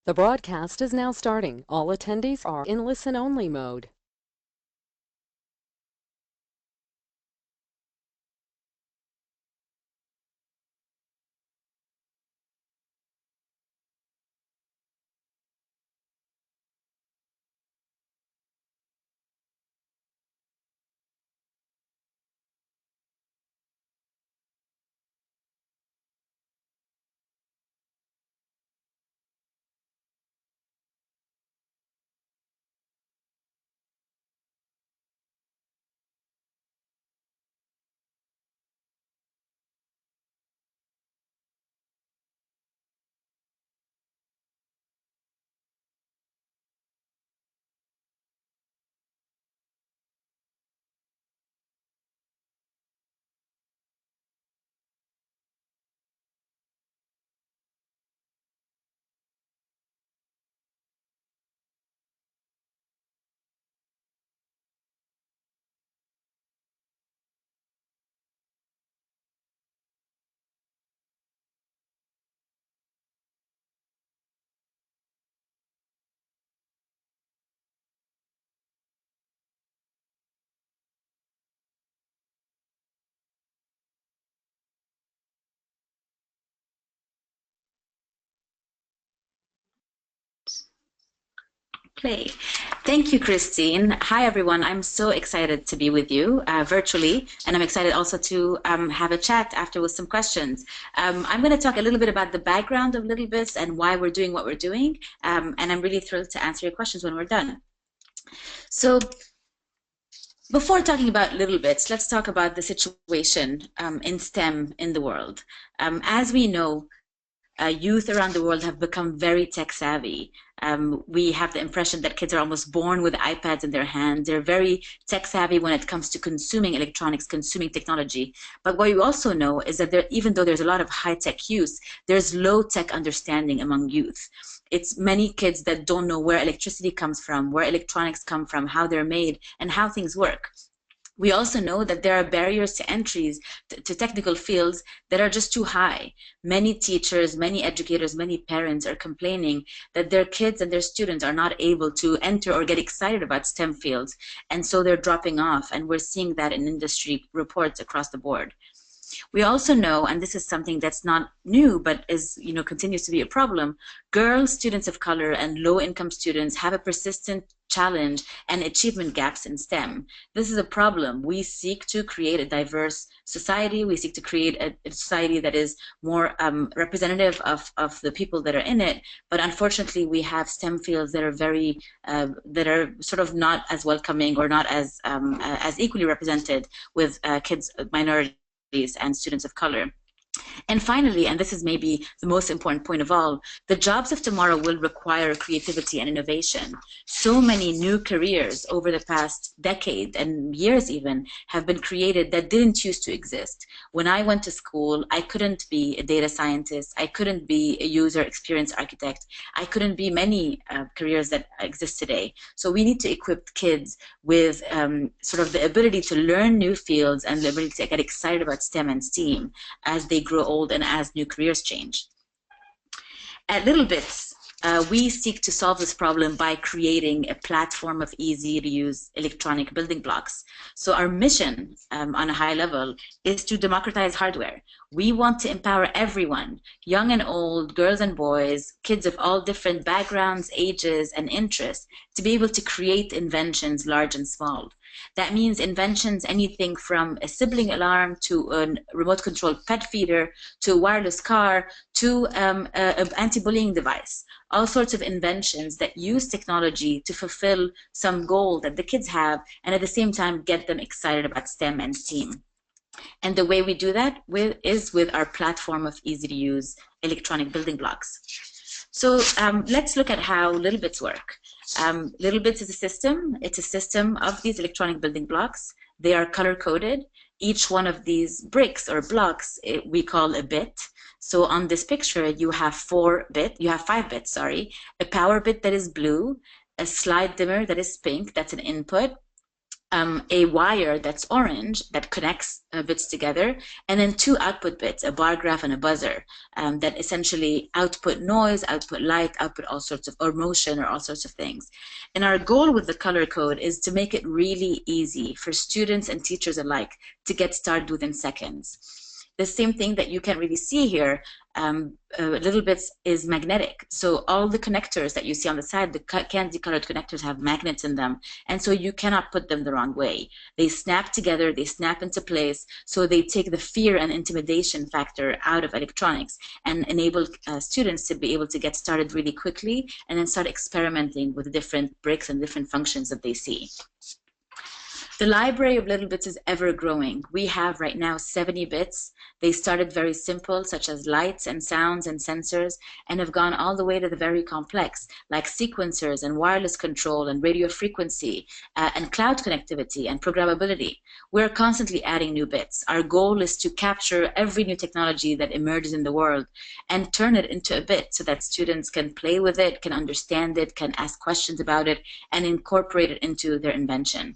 The broadcast is now starting. All attendees are in listen-only mode. Play. Thank you, Christine. Hi, everyone. I'm so excited to be with you virtually, and I'm excited also to have a chat after with some questions. I'm going to talk a little bit about the background of littleBits and why we're doing what we're doing, and I'm really thrilled to answer your questions when we're done. So before talking about littleBits, let's talk about the situation in STEM in the world. As we know, youth around the world have become very tech savvy. We have the impression that kids are almost born with iPads in their hands. They're very tech savvy when it comes to consuming electronics, consuming technology. But what we also know is that even though there's a lot of high tech use, there's low tech understanding among youth. It's many kids that don't know where electricity comes from, where electronics come from, how they're made, and how things work. We also know that there are barriers to entries to technical fields that are just too high. Many teachers, many educators, many parents are complaining that their kids and their students are not able to enter or get excited about STEM fields, and so they're dropping off, and we're seeing that in industry reports across the board. We also know, and this is something that's not new, but is, continues to be a problem, girls, students of color, and low-income students have a persistent challenge and achievement gaps in STEM. This is a problem. We seek to create a diverse society. We seek to create a society that is more representative of the people that are in it. But unfortunately, we have STEM fields that are that are sort of not as welcoming or not as equally represented with kids, minorities, and students of color. And finally, and this is maybe the most important point of all, the jobs of tomorrow will require creativity and innovation. So many new careers over the past decade and years even have been created that didn't used to exist. When I went to school, I couldn't be a data scientist. I couldn't be a user experience architect. I couldn't be many careers that exist today. So we need to equip kids with sort of the ability to learn new fields and the ability to get excited about STEM and STEAM as they grow old and as new careers change. At littleBits, we seek to solve this problem by creating a platform of easy-to-use electronic building blocks. So our mission on a high level is to democratize hardware. We want to empower everyone, young and old, girls and boys, kids of all different backgrounds, ages, and interests, to be able to create inventions large and small. That means inventions anything from a sibling alarm to a remote control pet feeder to a wireless car to an anti-bullying device. All sorts of inventions that use technology to fulfill some goal that the kids have and at the same time get them excited about STEM and STEAM. And the way we do that is with our platform of easy-to-use electronic building blocks. So let's look at how littleBits work. littleBits is a system. It's a system of these electronic building blocks. They are color-coded. Each one of these bricks or blocks we call a bit. So on this picture, you have 5 bits, sorry. A power bit that is blue, a slide dimmer that is pink, that's an input, a wire that's orange that connects bits together, and then two output bits, a bar graph and a buzzer, that essentially output noise, output light, output all sorts of, or motion, or all sorts of things. And our goal with the color code is to make it really easy for students and teachers alike to get started within seconds. The same thing that you can really see here, littleBits is magnetic. So all the connectors that you see on the side, the candy colored connectors, have magnets in them. And so you cannot put them the wrong way. They snap together, they snap into place. So they take the fear and intimidation factor out of electronics and enable students to be able to get started really quickly and then start experimenting with different bricks and different functions that they see. The library of littleBits is ever growing. We have right now 70 bits. They started very simple, such as lights and sounds and sensors, and have gone all the way to the very complex, like sequencers and wireless control and radio frequency and cloud connectivity and programmability. We're constantly adding new bits. Our goal is to capture every new technology that emerges in the world and turn it into a bit so that students can play with it, can understand it, can ask questions about it, and incorporate it into their invention.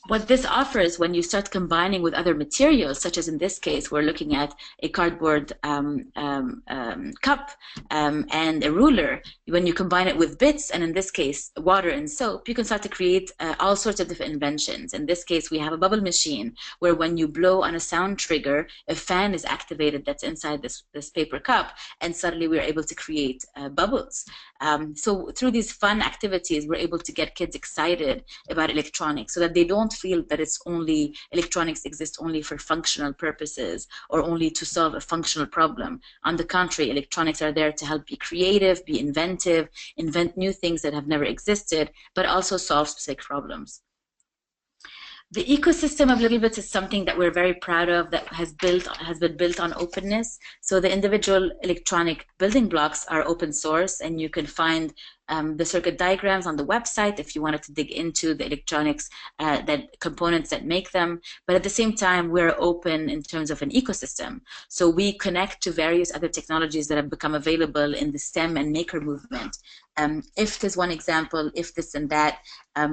What this offers when you start combining with other materials, such as in this case, we're looking at a cardboard cup and a ruler. When you combine it with bits, and in this case, water and soap, you can start to create all sorts of different inventions. In this case, we have a bubble machine where when you blow on a sound trigger, a fan is activated that's inside this paper cup, and suddenly we're able to create bubbles. So through these fun activities, we're able to get kids excited about electronics so that they don't feel that it's only, electronics exist only for functional purposes or only to solve a functional problem. On the contrary, electronics are there to help be creative, be inventive, invent new things that have never existed, but also solve specific problems. The ecosystem of littleBits is something that we're very proud of, that has been built on openness. So the individual electronic building blocks are open source, and you can find the circuit diagrams on the website if you wanted to dig into the electronics, components that make them. But at the same time, we're open in terms of an ecosystem. So we connect to various other technologies that have become available in the STEM and maker movement. If there's one example, if this and that,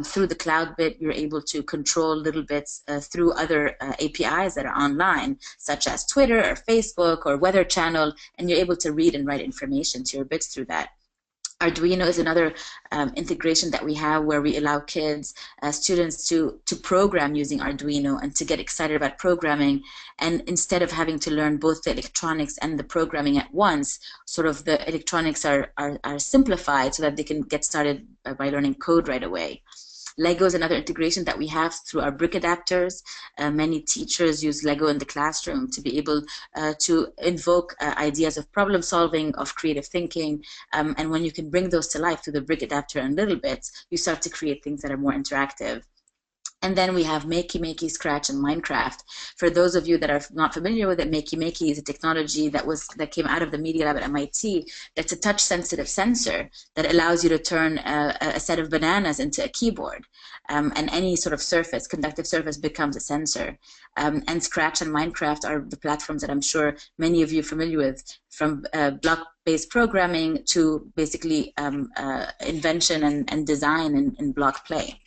through the cloud bit, you're able to control littleBits through other APIs that are online, such as Twitter or Facebook or Weather Channel, and you're able to read and write information to your bits through that. Arduino is another integration that we have where we allow kids, students to program using Arduino and to get excited about programming. And instead of having to learn both the electronics and the programming at once, sort of the electronics are simplified so that they can get started by learning code right away. Lego is another integration that we have through our brick adapters. Many teachers use Lego in the classroom to be able to invoke ideas of problem solving, of creative thinking, and when you can bring those to life through the brick adapter and littleBits, you start to create things that are more interactive. And then we have Makey, Scratch, and Minecraft. For those of you that are not familiar with it, Makey is a technology that came out of the Media Lab at MIT. That's a touch-sensitive sensor that allows you to turn a set of bananas into a keyboard. And any sort of surface, conductive surface, becomes a sensor. And Scratch and Minecraft are the platforms that I'm sure many of you are familiar with, from block-based programming to basically invention and design in block play.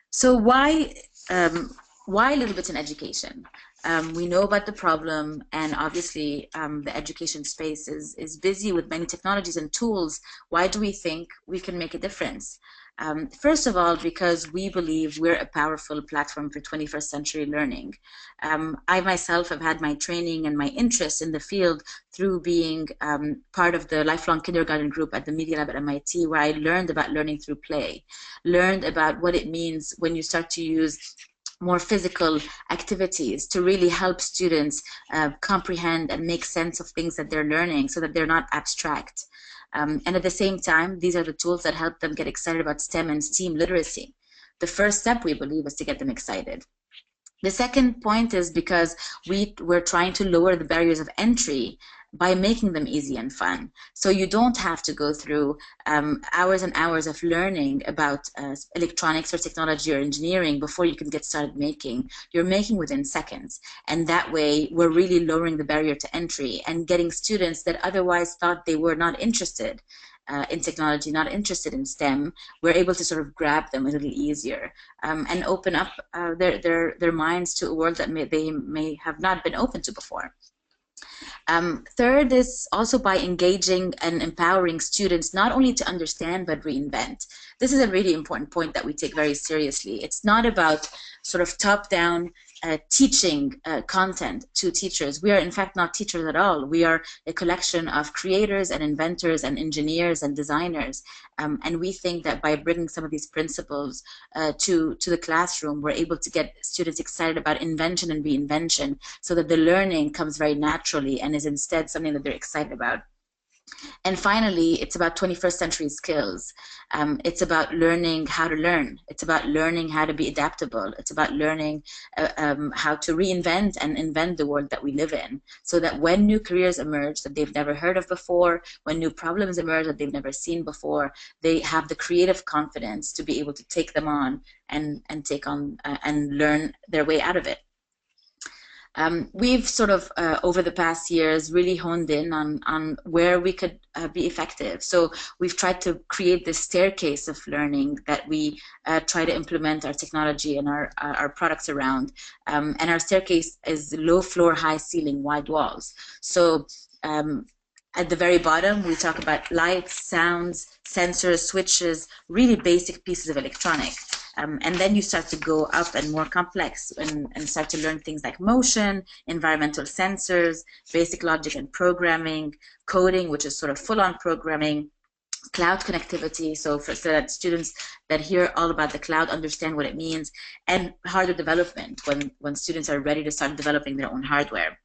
So why littleBits in education? We know about the problem, and obviously the education space is busy with many technologies and tools. Why do we think we can make a difference? First of all, because we believe we're a powerful platform for 21st century learning. I myself have had my training and my interest in the field through being part of the lifelong kindergarten group at the Media Lab at MIT, where I learned about learning through play, learned about what it means when you start to use more physical activities to really help students comprehend and make sense of things that they're learning so that they're not abstract. And at the same time, these are the tools that help them get excited about STEM and STEAM literacy. The first step, we believe, is to get them excited. The second point is because we're trying to lower the barriers of entry by making them easy and fun. So you don't have to go through hours and hours of learning about electronics or technology or engineering before you can get started making. You're making within seconds. And that way, we're really lowering the barrier to entry and getting students that otherwise thought they were not interested in technology, not interested in STEM, we're able to sort of grab them a little easier and open up their minds to a world that they may have not been open to before. Third is also by engaging and empowering students not only to understand but reinvent. This is a really important point that we take very seriously. It's not about sort of top-down teaching content to teachers. We are in fact not teachers at all. We are a collection of creators and inventors and engineers and designers. And we think that by bringing some of these principles to the classroom, we're able to get students excited about invention and reinvention so that the learning comes very naturally and is instead something that they're excited about. And finally, it's about 21st century skills. It's about learning how to learn. It's about learning how to be adaptable. It's about learning how to reinvent and invent the world that we live in, so that when new careers emerge that they've never heard of before, when new problems emerge that they've never seen before, they have the creative confidence to be able to take them on and take on and learn their way out of it. We've sort of, over the past years, really honed in on where we could be effective. So we've tried to create this staircase of learning that we try to implement our technology and our products around. And our staircase is low floor, high ceiling, wide walls. So at the very bottom, we talk about lights, sounds, sensors, switches, really basic pieces of electronics. And then you start to go up and more complex and start to learn things like motion, environmental sensors, basic logic and programming, coding, which is sort of full-on programming, cloud connectivity, so that students that hear all about the cloud understand what it means, and hardware development when students are ready to start developing their own hardware.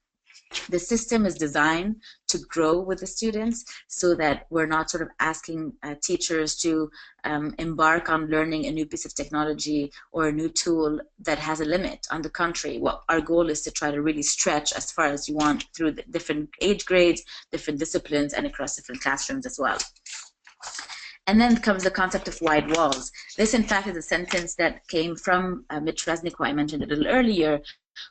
The system is designed to grow with the students so that we're not sort of asking teachers to embark on learning a new piece of technology or a new tool that has a limit. On the contrary, what our goal is to try to really stretch as far as you want through the different age grades, different disciplines, and across different classrooms as well. And then comes the concept of wide walls. This, in fact, is a sentence that came from Mitch Resnick, who I mentioned a little earlier,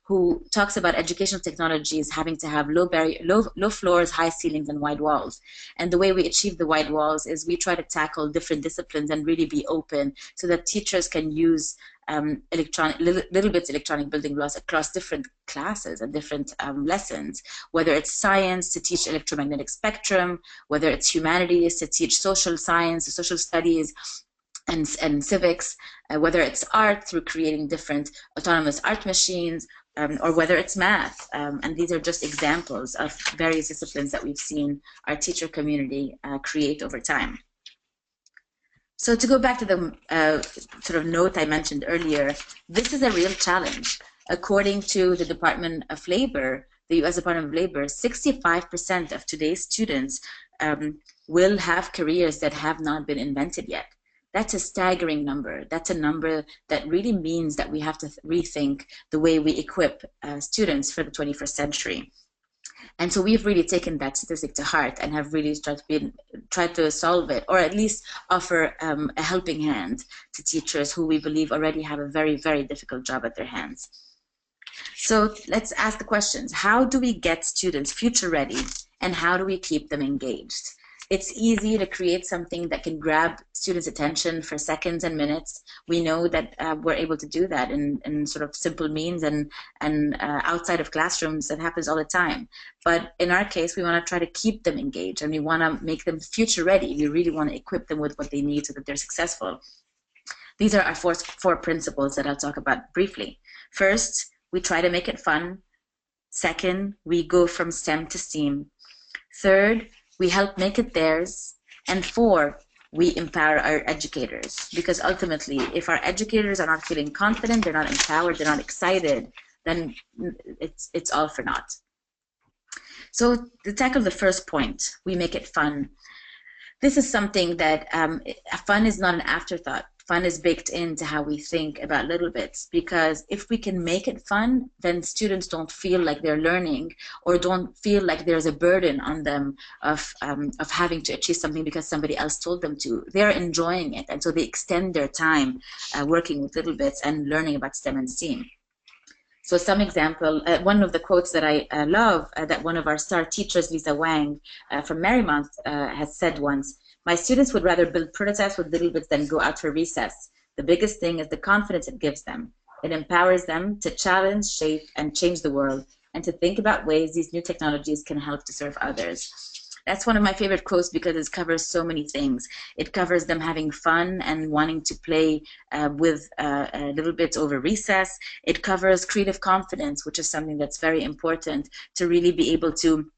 who talks about educational technologies having to have low floors, high ceilings, and wide walls. And the way we achieve the wide walls is we try to tackle different disciplines and really be open so that teachers can use littleBits electronic building blocks across different classes and different lessons, whether it's science to teach electromagnetic spectrum, whether it's humanities to teach social science, social studies, and civics, whether it's art through creating different autonomous art machines, or whether it's math. And these are just examples of various disciplines that we've seen our teacher community create over time. So to go back to the sort of note I mentioned earlier, this is a real challenge. According to the Department of Labor, the U.S. Department of Labor, 65% of today's students will have careers that have not been invented yet. That's a staggering number. That's a number that really means that we have to rethink the way we equip students for the 21st century. And so we've really taken that statistic to heart and have really tried to solve it, or at least offer a helping hand to teachers who we believe already have a very, very difficult job at their hands. So let's ask the questions. How do we get students future ready, and how do we keep them engaged? It's easy to create something that can grab students' attention for seconds and minutes. We know that we're able to do that in sort of simple means and outside of classrooms. That happens all the time. But in our case, we want to try to keep them engaged, and we want to make them future ready. We really want to equip them with what they need so that they're successful. These are our four principles that I'll talk about briefly. First, we try to make it fun. Second, we go from STEM to STEAM. Third, we help make it theirs. And four, we empower our educators. Because ultimately, if our educators are not feeling confident, they're not empowered, they're not excited, then it's all for naught. So to tackle the first point, we make it fun. This is something that fun is not an afterthought. Fun is baked into how we think about littleBits, because if we can make it fun, then students don't feel like they're learning or don't feel like there's a burden on them of having to achieve something because somebody else told them to. They're enjoying it, and so they extend their time working with littleBits and learning about STEM and STEAM. So some example, one of the quotes that I love, that one of our star teachers, Lisa Wang from Marymount, has said once: "My students would rather build prototypes with littleBits than go out for recess. The biggest thing is the confidence it gives them. It empowers them to challenge, shape, and change the world, and to think about ways these new technologies can help to serve others." That's one of my favorite quotes because it covers so many things. It covers them having fun and wanting to play with littleBits over recess. It covers creative confidence, which is something that's very important to really be able to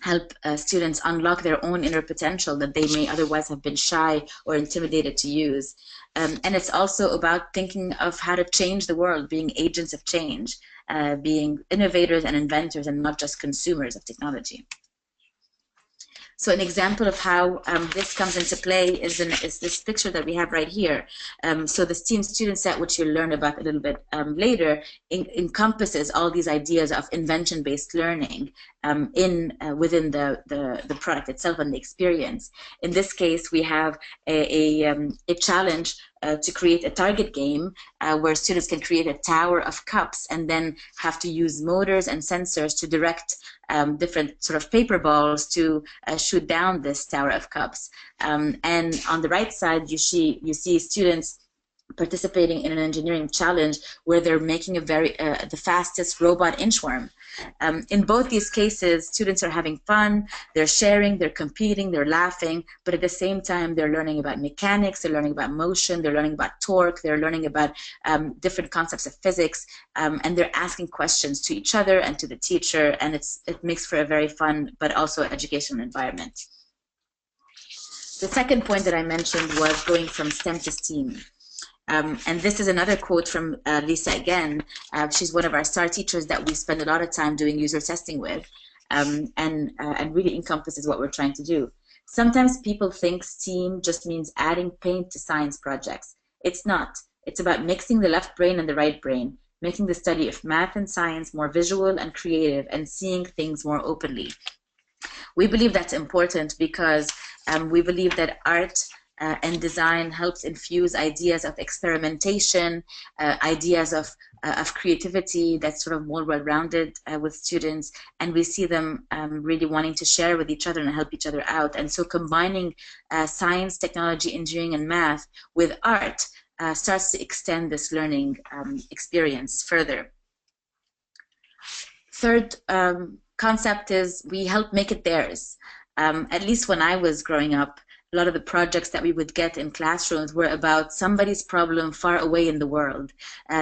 help students unlock their own inner potential that they may otherwise have been shy or intimidated to use. And it's also about thinking of how to change the world, being agents of change, being innovators and inventors and not just consumers of technology. So an example of how this comes into play is this picture that we have right here. So the STEAM student set, which you'll learn about a little bit later, encompasses all these ideas of invention-based learning within the product itself and the experience. In this case, we have a challenge to create a target game where students can create a tower of cups and then have to use motors and sensors to direct different sort of paper balls to shoot down this tower of cups. And on the right side, you see students participating in an engineering challenge where they're making the fastest robot inchworm. In both these cases, students are having fun, they're sharing, they're competing, they're laughing, but at the same time, they're learning about mechanics, they're learning about motion, they're learning about torque, they're learning about different concepts of physics, and they're asking questions to each other and to the teacher, and it makes for a very fun but also educational environment. The second point that I mentioned was going from STEM to STEAM. And this is another quote from Lisa again. She's one of our star teachers that we spend a lot of time doing user testing with, and really encompasses what we're trying to do. Sometimes people think STEAM just means adding paint to science projects. It's not. It's about mixing the left brain and the right brain, making the study of math and science more visual and creative, and seeing things more openly. We believe that's important because we believe that art and design helps infuse ideas of experimentation, ideas of creativity that's sort of more well-rounded with students, and we see them really wanting to share with each other and help each other out. And so combining science, technology, engineering, and math with art starts to extend this learning experience further. Third concept is we help make it theirs. At least when I was growing up, a lot of the projects that we would get in classrooms were about somebody's problem far away in the world,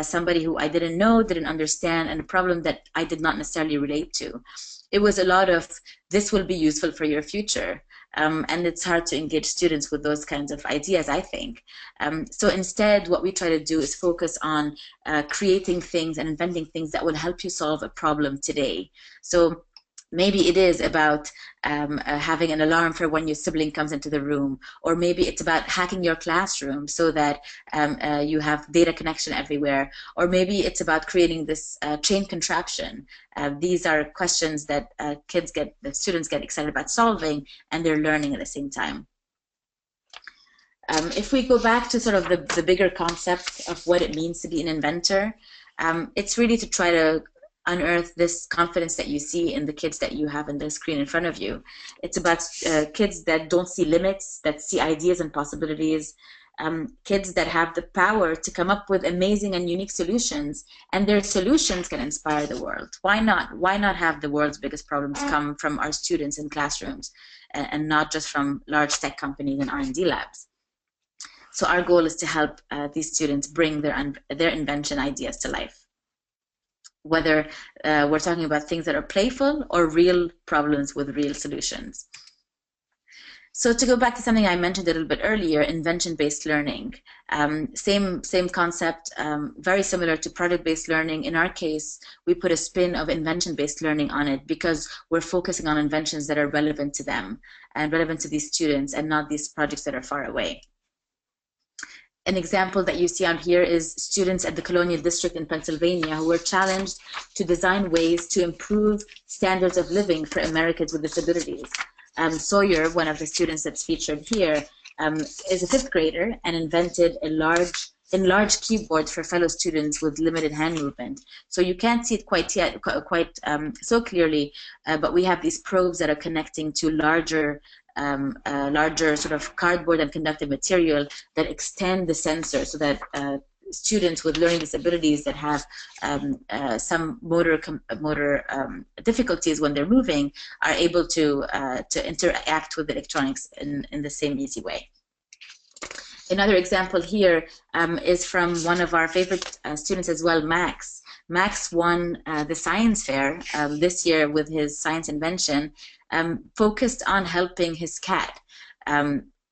somebody who I didn't know, didn't understand, and a problem that I did not necessarily relate to. It was a lot of, this will be useful for your future. And it's hard to engage students with those kinds of ideas, I think. So instead, what we try to do is focus on creating things and inventing things that will help you solve a problem today. So maybe it is about having an alarm for when your sibling comes into the room, or maybe it's about hacking your classroom so that you have data connection everywhere, or maybe it's about creating this chain contraption. These are questions that students get excited about solving, and they're learning at the same time. If we go back to sort of the bigger concept of what it means to be an inventor, it's really to try to unearth this confidence that you see in the kids that you have in the screen in front of you. It's about kids that don't see limits, that see ideas and possibilities, kids that have the power to come up with amazing and unique solutions, and their solutions can inspire the world. Why not? Why not have the world's biggest problems come from our students in classrooms and not just from large tech companies and R&D labs? So our goal is to help these students bring their invention ideas to life, whether we're talking about things that are playful or real problems with real solutions. So to go back to something I mentioned a little bit earlier, invention-based learning. Same concept, very similar to project-based learning. In our case, we put a spin of invention-based learning on it because we're focusing on inventions that are relevant to them and relevant to these students and not these projects that are far away. An example that you see on here is students at the Colonial District in Pennsylvania who were challenged to design ways to improve standards of living for Americans with disabilities. Sawyer, one of the students that's featured here, is a fifth grader and invented a large enlarged keyboard for fellow students with limited hand movement. So you can't see it quite yet, so clearly, but we have these probes that are connecting to larger sort of cardboard and conductive material that extend the sensor so that students with learning disabilities that have some motor difficulties when they're moving are able to interact with electronics in the same easy way. Another example here is from one of our favorite students as well, Max. Max won the science fair this year with his science invention, focused on helping his cat.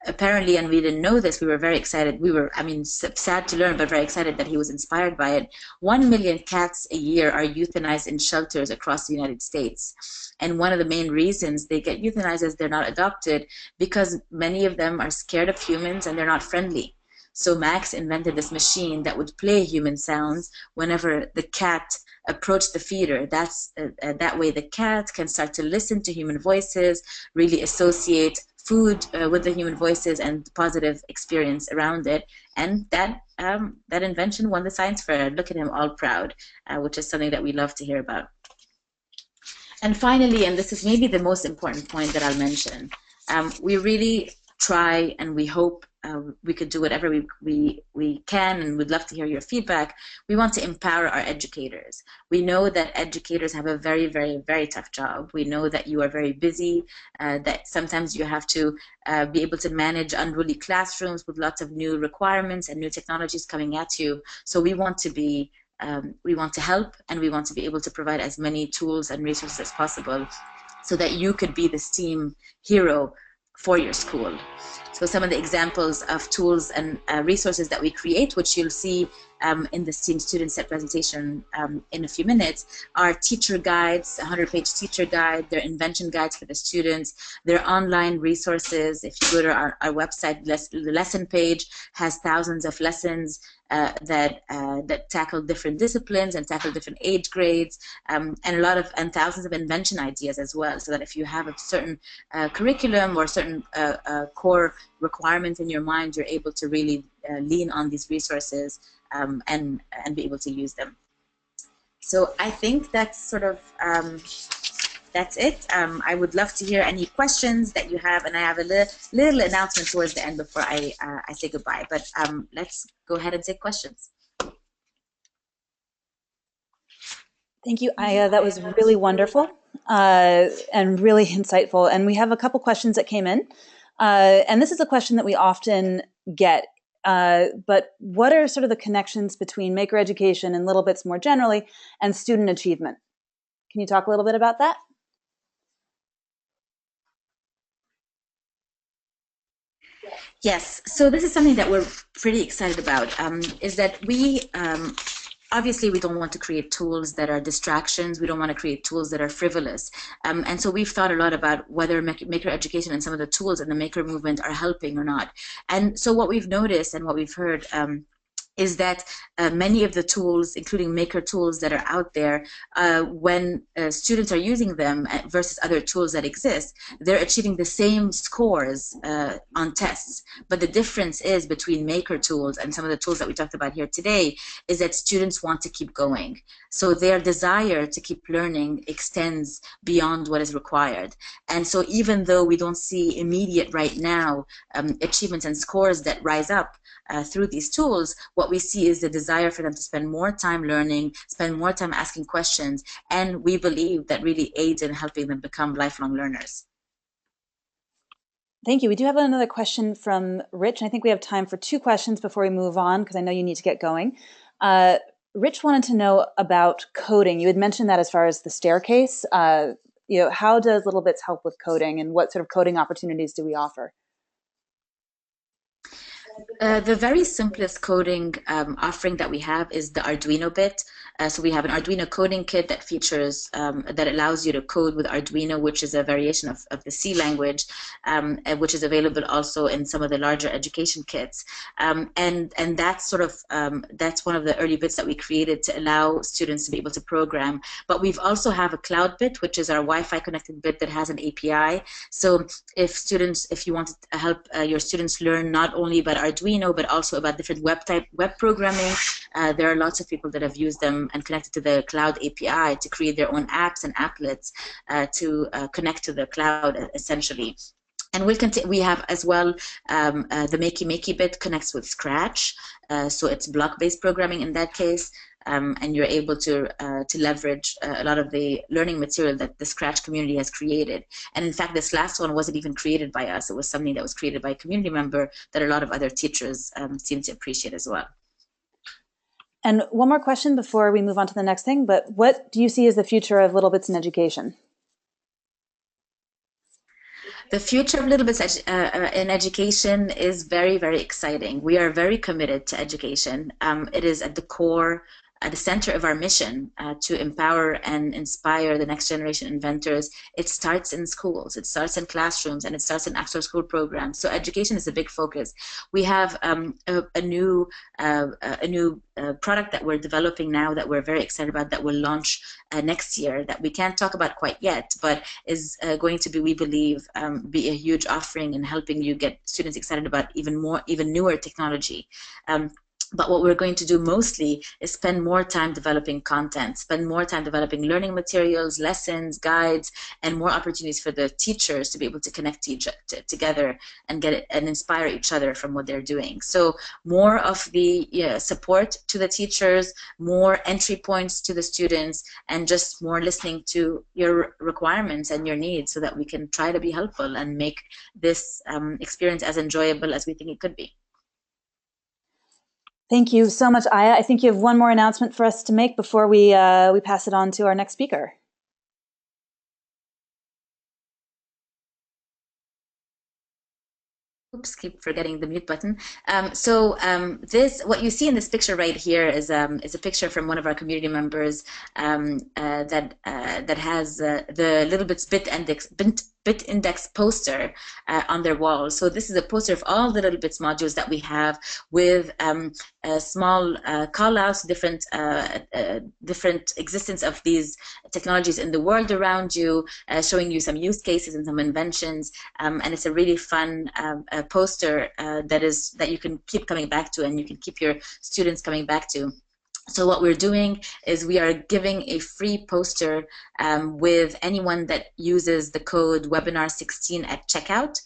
Apparently, and we didn't know this, we were very excited. We were, I mean, sad to learn, but very excited that he was inspired by it. 1 million cats a year are euthanized in shelters across the United States. And one of the main reasons they get euthanized is they're not adopted, because many of them are scared of humans and they're not friendly. So Max invented this machine that would play human sounds whenever the cat approached the feeder. That way the cat can start to listen to human voices, really associate food with the human voices and positive experience around it. And that invention won the science fair. Look at him, all proud, which is something that we love to hear about. And finally, and this is maybe the most important point that I'll mention, we really try and we hope we could do whatever we can, and we'd love to hear your feedback. We want to empower our educators. We know that educators have a very, very, very tough job. We know that you are very busy, that sometimes you have to be able to manage unruly classrooms with lots of new requirements and new technologies coming at you. So we want to be we want to help, and we want to be able to provide as many tools and resources as possible so that you could be the STEAM hero for your school. So some of the examples of tools and resources that we create, which you'll see in the STEAM student set presentation in a few minutes, are teacher guides, a 100-page teacher guide, their invention guides for the students, their online resources. If you go to our website, the lesson page has thousands of lessons that tackle different disciplines and tackle different age grades, and thousands of invention ideas as well, so that if you have a certain curriculum or certain core requirement in your mind, you're able to really lean on these resources and be able to use them. So I think that's sort of that's it. I would love to hear any questions that you have, and I have a little announcement towards the end before I say goodbye. But let's go ahead and take questions. Thank you, Ayah. That was really wonderful and really insightful. And we have a couple questions that came in. And this is a question that we often get. But what are sort of the connections between maker education and littleBits more generally and student achievement? Can you talk a little bit about that? Yes, so this is something that we're pretty excited about, is that we, obviously we don't want to create tools that are distractions. We don't want to create tools that are frivolous. And so we've thought a lot about whether maker education and some of the tools in the maker movement are helping or not. And so what we've noticed and what we've heard is that many of the tools, including maker tools that are out there, when students are using them versus other tools that exist, they're achieving the same scores on tests. But the difference is between maker tools and some of the tools that we talked about here today is that students want to keep going. So their desire to keep learning extends beyond what is required. And so even though we don't see immediate right now achievements and scores that rise up through these tools, what we see is the desire for them to spend more time learning, spend more time asking questions, and we believe that really aids in helping them become lifelong learners. Thank you. We do have another question from Rich, and I think we have time for 2 questions before we move on, because I know you need to get going. Rich wanted to know about coding. You had mentioned that as far as the staircase. How does littleBits help with coding, and what sort of coding opportunities do we offer? The very simplest coding offering that we have is the Arduino bit. So we have an Arduino coding kit that features, that allows you to code with Arduino, which is a variation of the C language, which is available also in some of the larger education kits. And that's sort of, that's one of the early bits that we created to allow students to be able to program. But we've also have a cloud bit, which is our Wi-Fi connected bit that has an API. So if you want to help your students learn not only about Arduino, but also about different web programming. There are lots of people that have used them and connected to the cloud API to create their own apps and applets to connect to the cloud, essentially. And we have as well the Makey bit connects with Scratch, so it's block-based programming in that case, and you're able to leverage a lot of the learning material that the Scratch community has created. And in fact, this last one wasn't even created by us; it was something that was created by a community member that a lot of other teachers seem to appreciate as well. And one more question before we move on to the next thing, but what do you see as the future of littleBits in education? The future of littleBits in education is very, very exciting. We are very committed to education. It is at the core, at the center of our mission to empower and inspire the next generation inventors. It starts in schools, it starts in classrooms, and it starts in after school programs. So education is a big focus. We have a new product that we're developing now that we're very excited about that will launch next year that we can't talk about quite yet, but is going to be, we believe, be a huge offering in helping you get students excited about even newer technology. But what we're going to do mostly is spend more time developing content, spend more time developing learning materials, lessons, guides, and more opportunities for the teachers to be able to connect together and and inspire each other from what they're doing. So more of the support to the teachers, more entry points to the students, and just more listening to your requirements and your needs so that we can try to be helpful and make this experience as enjoyable as we think it could be. Thank you so much, Ayah. I think you have one more announcement for us to make before we pass it on to our next speaker. Oops, keep forgetting the mute button. What you see in this picture right here is a picture from one of our community members that has the littleBits bit index poster on their wall. So this is a poster of all the littleBits modules that we have with small call-outs, different existence of these technologies in the world around you, showing you some use cases and some inventions, and it's a really fun poster that you can keep coming back to, and you can keep your students coming back to. So what we're doing is we are giving a free poster with anyone that uses the code webinar16 at checkout.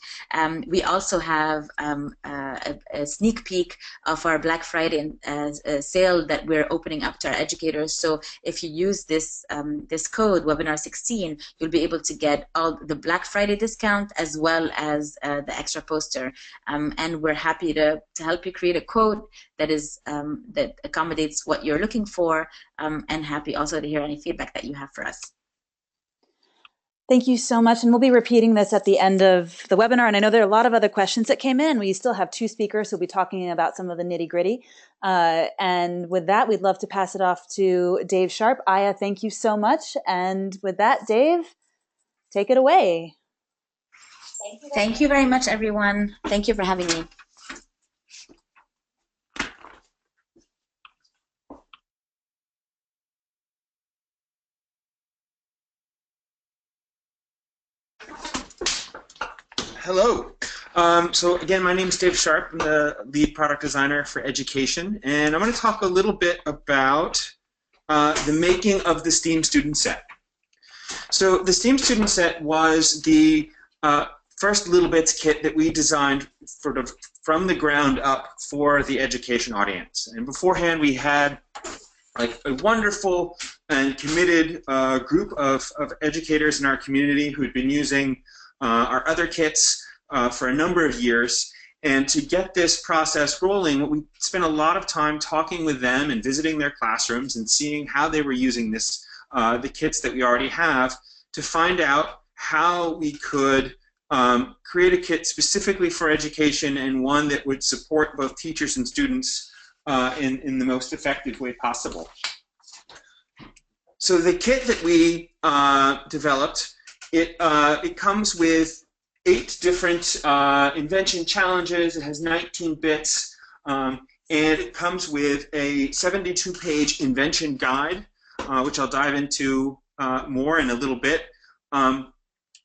We also have a sneak peek of our Black Friday sale that we're opening up to our educators. So if you use this code webinar16, you'll be able to get all the Black Friday discount as well as the extra poster. And we're happy to help you create a code that accommodates what you're looking for, and happy also to hear any feedback that you have for us. Thank you so much, and we'll be repeating this at the end of the webinar, and I know there are a lot of other questions that came in. We still have two speakers who'll be talking about some of the nitty-gritty, and with that, we'd love to pass it off to Dave Sharp. Ayah, thank you so much, and with that, Dave, take it away. Thank you very much, everyone. Thank you for having me. Hello. So again, my name is Dave Sharp. I'm the lead product designer for education, and I'm going to talk a little bit about the making of the STEAM student set. So the STEAM student set was the first littleBits kit that we designed sort of from the ground up for the education audience. And beforehand, we had like a wonderful and committed group of educators in our community who had been using our other kits for a number of years, and to get this process rolling, we spent a lot of time talking with them and visiting their classrooms and seeing how they were using this, the kits that we already have, to find out how we could create a kit specifically for education and one that would support both teachers and students in the most effective way possible. So the kit that we developed, it comes with 8 different invention challenges. It has 19 bits, and it comes with a 72-page invention guide, which I'll dive into more in a little bit.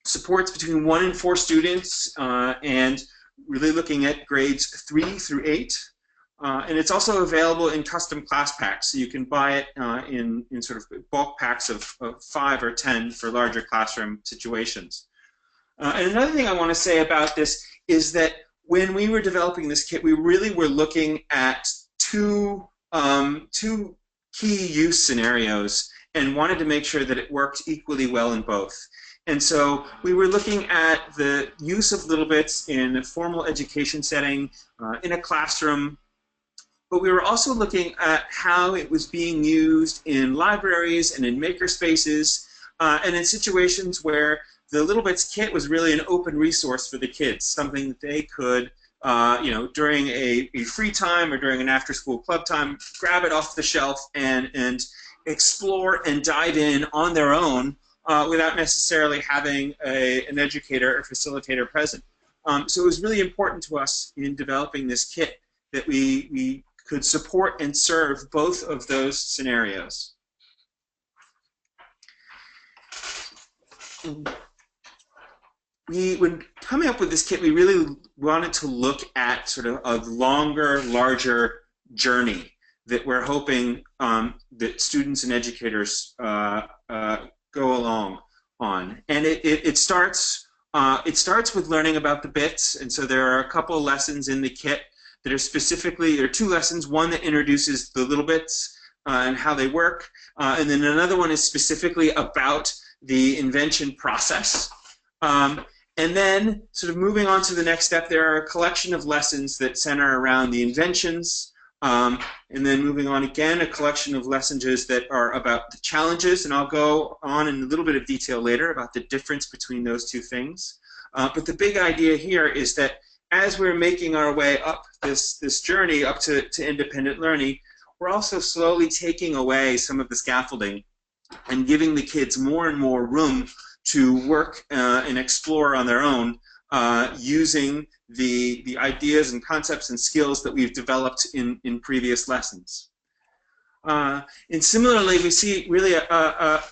Supports between 1 and 4 students, and really looking at grades 3 through 8. And it's also available in custom class packs, so you can buy it in sort of bulk packs of 5 or 10 for larger classroom situations. And another thing I want to say about this is that when we were developing this kit, we really were looking at two key use scenarios and wanted to make sure that it worked equally well in both. And so we were looking at the use of littleBits in a formal education setting, in a classroom, but we were also looking at how it was being used in libraries and in makerspaces, and in situations where the littleBits kit was really an open resource for the kids, something that they could, you know, during a free time or during an after-school club time, grab it off the shelf and explore and dive in on their own without necessarily having an educator or facilitator present. So it was really important to us in developing this kit that we could support and serve both of those scenarios. When coming up with this kit, we really wanted to look at sort of a longer, larger journey that we're hoping that students and educators go along on. And it starts with learning about the bits, and so there are a couple of lessons in the kit that are specifically, there are 2 lessons, one that introduces the littleBits and how they work, and then another one is specifically about the invention process. And then, sort of moving on to the next step, there are a collection of lessons that center around the inventions, and then moving on again, a collection of lessons that are about the challenges, and I'll go on in a little bit of detail later about the difference between those 2 things. But the big idea here is that as we're making our way up this journey up to independent learning, we're also slowly taking away some of the scaffolding and giving the kids more and more room to work and explore on their own using the ideas and concepts and skills that we've developed in previous lessons. And similarly, we see really a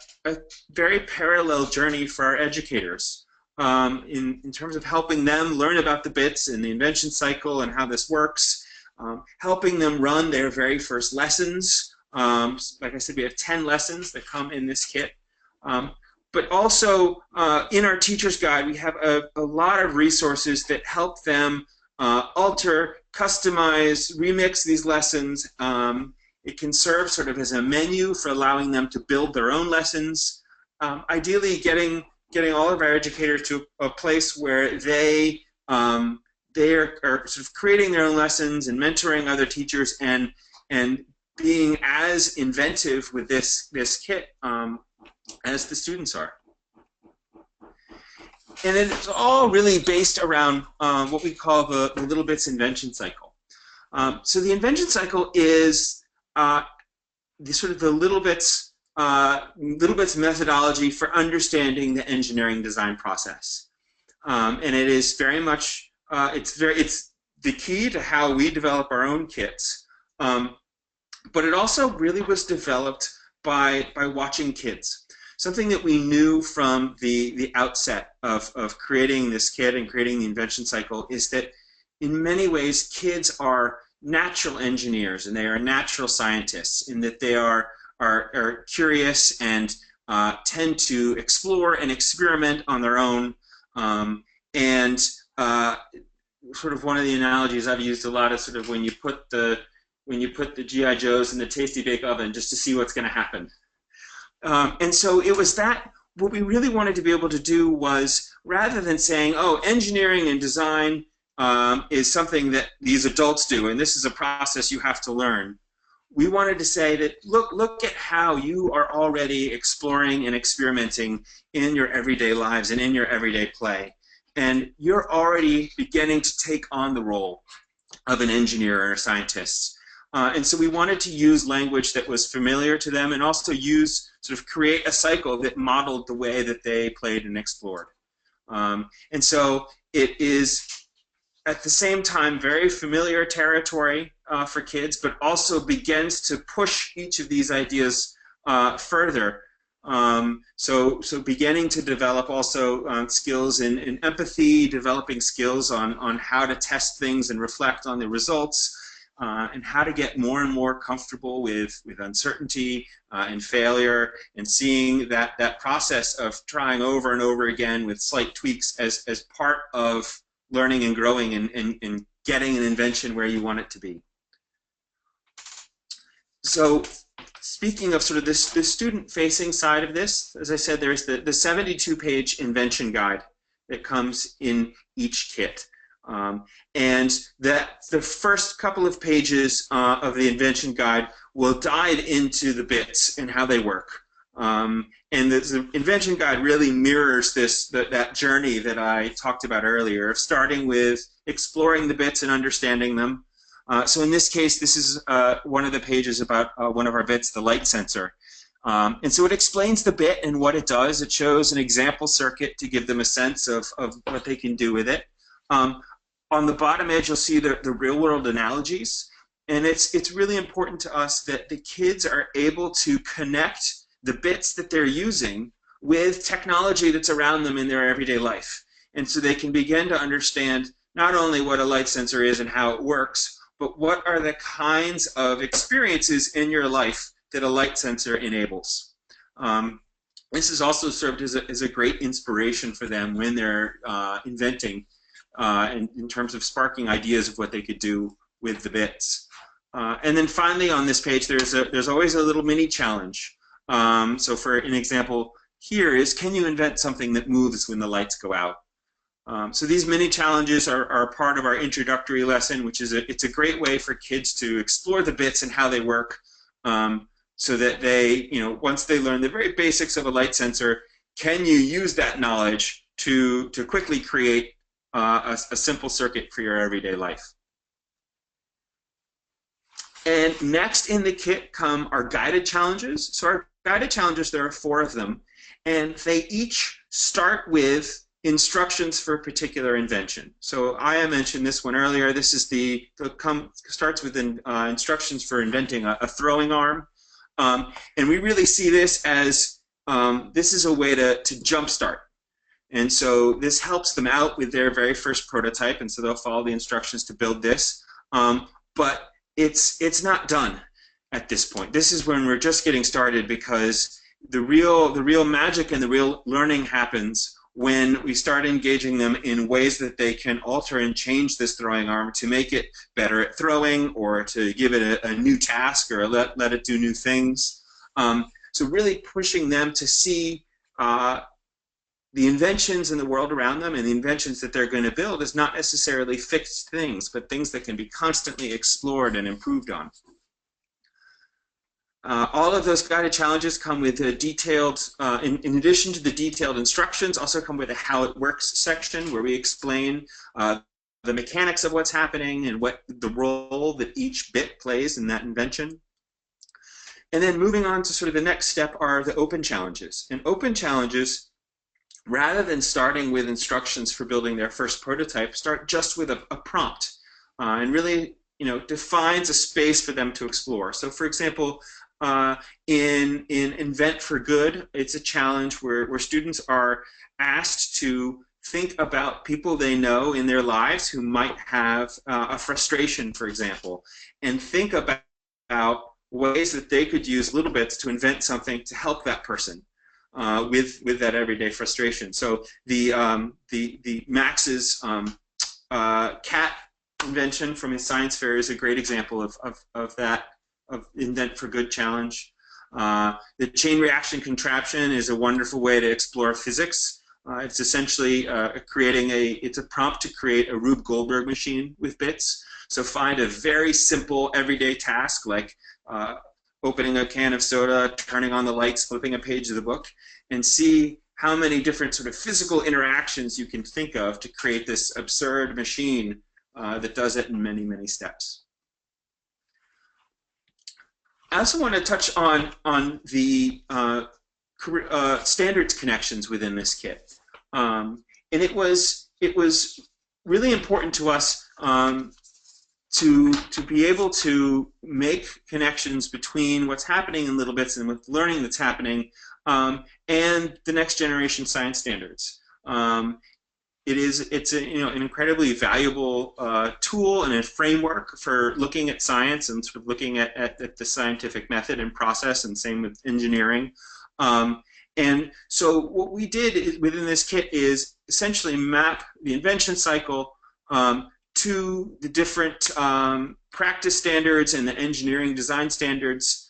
very parallel journey for our educators in terms of helping them learn about the bits and the invention cycle and how this works, helping them run their very first lessons. Like I said, we have 10 lessons that come in this kit. But also, in our teacher's guide, we have a lot of resources that help them alter, customize, remix these lessons. It can serve sort of as a menu for allowing them to build their own lessons. Ideally, getting all of our educators to a place where they are sort of creating their own lessons and mentoring other teachers and being as inventive with this kit as the students are. And it's all really based around what we call the littleBits invention cycle. So the invention cycle is the littleBits methodology for understanding the engineering design process. And it is very much, it's the key to how we develop our own kits. But it also really was developed by watching kids. Something that we knew from the outset of creating this kit and creating the invention cycle is that in many ways kids are natural engineers and they are natural scientists in that they are curious and tend to explore and experiment on their own. And sort of one of the analogies I've used a lot is sort of when you put the G.I. Joes in the Tasty Bake Oven just to see what's going to happen. And so it was that what we really wanted to be able to do was, rather than saying, oh, engineering and design is something that these adults do and this is a process you have to learn, we wanted to say that look at how you are already exploring and experimenting in your everyday lives and in your everyday play. And you're already beginning to take on the role of an engineer or a scientist. And so we wanted to use language that was familiar to them and also create a cycle that modeled the way that they played and explored. And so it is at the same time very familiar territory for kids, but also begins to push each of these ideas further So beginning to develop also skills in empathy, developing skills on how to test things and reflect on the results, and how to get more and more comfortable with uncertainty and failure, and seeing that process of trying over and over again with slight tweaks as part of learning and growing and getting an invention where you want it to be. So speaking of sort of this student-facing side of this, as I said, there's the 72-page invention guide that comes in each kit. And the first couple of pages of the invention guide will dive into the bits and how they work. And the invention guide really mirrors that journey that I talked about earlier, of starting with exploring the bits and understanding them. So in this case, this is one of the pages about one of our bits, the light sensor. And so it explains the bit and what it does. It shows an example circuit to give them a sense of what they can do with it. On the bottom edge, you'll see the real-world analogies. And it's really important to us that the kids are able to connect the bits that they're using with technology that's around them in their everyday life. And so they can begin to understand not only what a light sensor is and how it works, but what are the kinds of experiences in your life that a light sensor enables. This has also served as a great inspiration for them when they're inventing, in terms of sparking ideas of what they could do with the bits. And then finally on this page, there's always a little mini challenge. So for an example here is, can you invent something that moves when the lights go out? So these mini challenges are part of our introductory lesson, which is it's a great way for kids to explore the bits and how they work, so that they, once they learn the very basics of a light sensor, can you use that knowledge to quickly create a simple circuit for your everyday life. And next in the kit come our guided challenges. So our guided challenges, there are 4 of them, and they each start with instructions for a particular invention. So Ayah mentioned this one earlier. This is starts with instructions for inventing a throwing arm, and we really see this as this is a way to jumpstart. And so this helps them out with their very first prototype, and so they'll follow the instructions to build this. But it's not done at this point. This is when we're just getting started, because the real magic and the real learning happens when we start engaging them in ways that they can alter and change this throwing arm to make it better at throwing, or to give it a new task, or let it do new things. So really pushing them to see the inventions in the world around them and the inventions that they're going to build is not necessarily fixed things, but things that can be constantly explored and improved on. All of those guided challenges come with a detailed, in addition to the detailed instructions, also come with a how it works section where we explain the mechanics of what's happening and what the role that each bit plays in that invention. And then moving on to sort of the next step are the open challenges. And open challenges, rather than starting with instructions for building their first prototype, start just with a prompt, and really, defines a space for them to explore. So, for example, in Invent for Good, it's a challenge where students are asked to think about people they know in their lives who might have a frustration, for example, and think about ways that they could use littleBits to invent something to help that person. With that everyday frustration. So the Max's cat invention from his science fair is a great example of that Invent for Good challenge. The chain reaction contraption is a wonderful way to explore physics. It's essentially it's a prompt to create a Rube Goldberg machine with bits. So find a very simple everyday task like opening a can of soda, turning on the lights, flipping a page of the book, and see how many different sort of physical interactions you can think of to create this absurd machine that does it in many, many steps. I also want to touch on the standards connections within this kit. And it was really important to us to be able to make connections between what's happening in littleBits and with learning that's happening and the next generation science standards. It's an incredibly valuable tool and a framework for looking at science and sort of looking at the scientific method and process, and same with engineering. And so what we did within this kit is essentially map the invention cycle to the different practice standards and the engineering design standards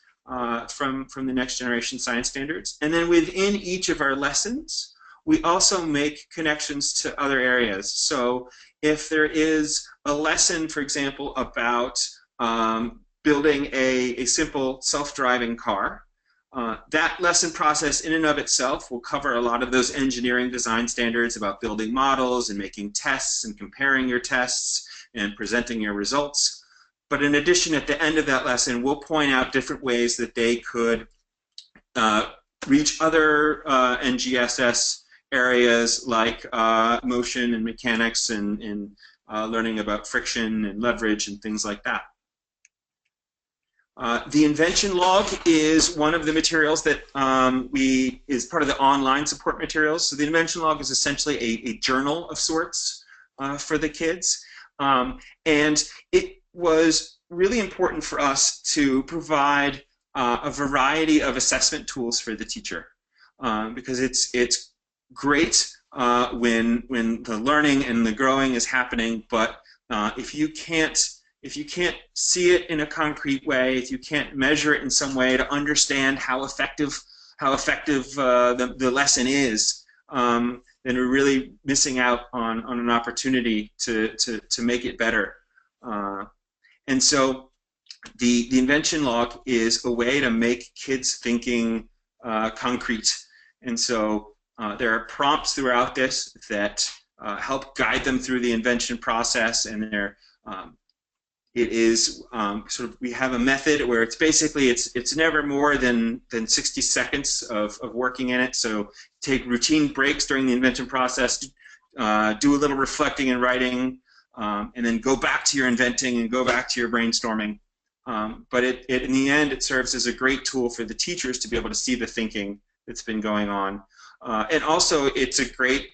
from the next generation science standards. And then within each of our lessons, we also make connections to other areas. So if there is a lesson, for example, about building a simple self-driving car, that lesson process in and of itself will cover a lot of those engineering design standards about building models and making tests and comparing your tests and presenting your results. But in addition, at the end of that lesson, we'll point out different ways that they could reach other NGSS areas like motion and mechanics and learning about friction and leverage and things like that. The invention log is one of the materials that is part of the online support materials. So the invention log is essentially a journal of sorts for the kids. And it was really important for us to provide a variety of assessment tools for the teacher, because it's great when the learning and the growing is happening, but if you can't see it in a concrete way, if you can't measure it in some way to understand how effective the lesson is, then we're really missing out on an opportunity to make it better. And so the invention log is a way to make kids' thinking concrete. And so there are prompts throughout this that help guide them through the invention process, and it is sort of, we have a method where it's basically it's never more than 60 seconds of working in it. So take routine breaks during the invention process, do a little reflecting and writing, and then go back to your inventing and go back to your brainstorming. But in the end, it serves as a great tool for the teachers to be able to see the thinking that's been going on. And also, it's a great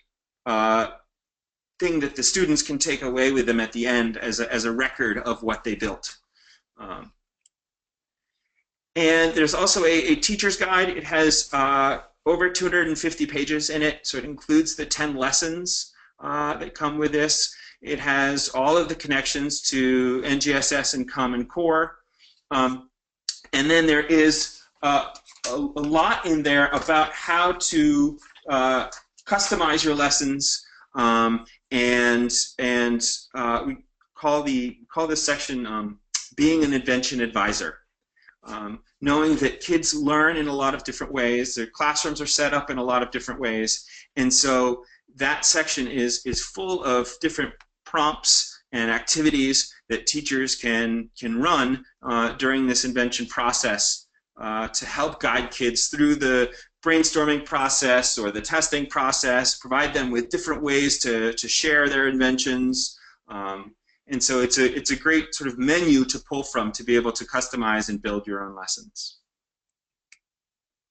thing that the students can take away with them at the end as a record of what they built. And there's also a teacher's guide. It has over 250 pages in it, so it includes the 10 lessons that come with this. It has all of the connections to NGSS and Common Core. And then there is a lot in there about how to customize your lessons, and we call this section being an invention advisor. Knowing that kids learn in a lot of different ways, their classrooms are set up in a lot of different ways, and so that section is full of different prompts and activities that teachers can run during this invention process to help guide kids through the brainstorming process or the testing process, provide them with different ways to share their inventions. And so it's a great sort of menu to pull from to be able to customize and build your own lessons.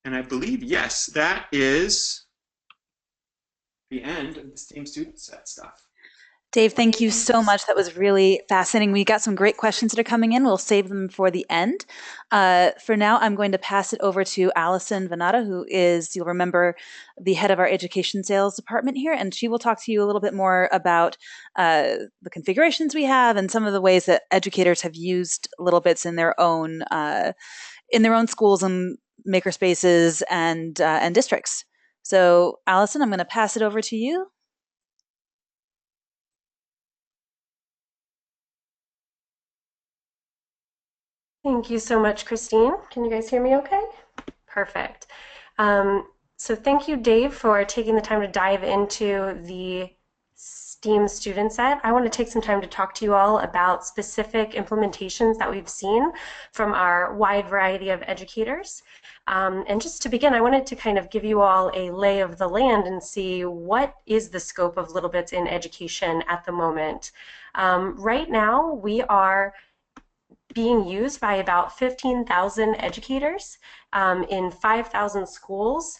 And I believe, yes, that is the end of the STEAM student set stuff. Dave, thank you so much. That was really fascinating. We got some great questions that are coming in. We'll save them for the end. For now, I'm going to pass it over to Allison Venata, who is, you'll remember, the head of our education sales department here, and she will talk to you a little bit more about the configurations we have and some of the ways that educators have used littleBits in their own schools and makerspaces and districts. So, Allison, I'm going to pass it over to you. Thank you so much, Christine. Can you guys hear me okay? Perfect. So thank you, Dave, for taking the time to dive into the STEAM student set. I want to take some time to talk to you all about specific implementations that we've seen from our wide variety of educators. And just to begin, I wanted to kind of give you all a lay of the land and see what is the scope of littleBits in education at the moment. Right now, we are being used by about 15,000 educators in 5,000 schools,